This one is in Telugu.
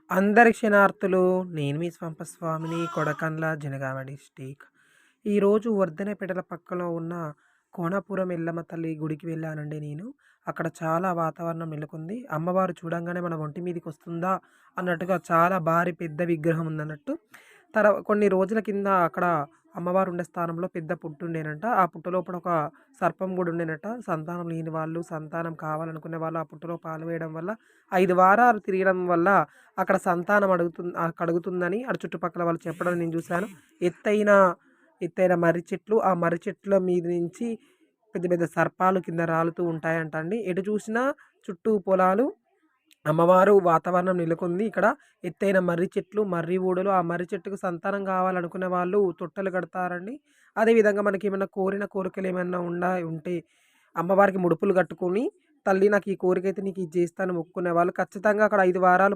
అందరి క్షణార్థులు. నేను మీ స్వామిని కొడకండ్ల జనగామ డిస్టిక్. ఈరోజు వర్ధనపేటల పక్కలో ఉన్న కోనాపురం ఎల్లమ్మ తల్లి గుడికి వెళ్ళానండి నేను. అక్కడ చాలా వాతావరణం నెలకొంది. అమ్మవారు చూడంగానే మన ఒంటి మీదకొస్తుందా అన్నట్టుగా చాలా భారీ పెద్ద విగ్రహం ఉందన్నట్టు. కొన్ని రోజుల కింద అక్కడ అమ్మవారు ఉండే స్థానంలో పెద్ద పుట్టు ఉండేనంట. ఆ పుట్ట లోపల ఒక సర్పం గూడా ఉండేనట. సంతానం లేని వాళ్ళు, సంతానం కావాలనుకునే వాళ్ళు ఆ పుట్టలో పాలు వేయడం వల్ల 5 వారాలు తిరగడం వల్ల అక్కడ సంతానం కలుగుతుందని అటు చుట్టుపక్కల వాళ్ళు చెప్పడం నేను చూశాను. ఎత్తైన ఎత్తైన మర్రి చెట్లు, ఆ మర్రి చెట్ల మీద నుంచి పెద్ద పెద్ద సర్పాలు కింద రాలుతూ ఉంటాయంట అండి. ఎటు చూసినా చుట్టూ పొలాలు, అమ్మవారు వాతావరణం నెలకొంది. ఇక్కడ ఎత్తైన మర్రి చెట్లు, మర్రి ఊడలు, ఆ మర్రి చెట్టుకు సంతానం కావాలనుకునే వాళ్ళు తొట్టెలు కడతారండి. అదేవిధంగా మనకేమన్నా కోరిన కోరికలేమన్నా ఉంటే అమ్మవారికి ముడుపులు కట్టుకొని, తల్లి నాకు ఈ కోరికైతే నీకు ఇది చేస్తాను మొక్కుకునే వాళ్ళు ఖచ్చితంగా అక్కడ 5 వారాలు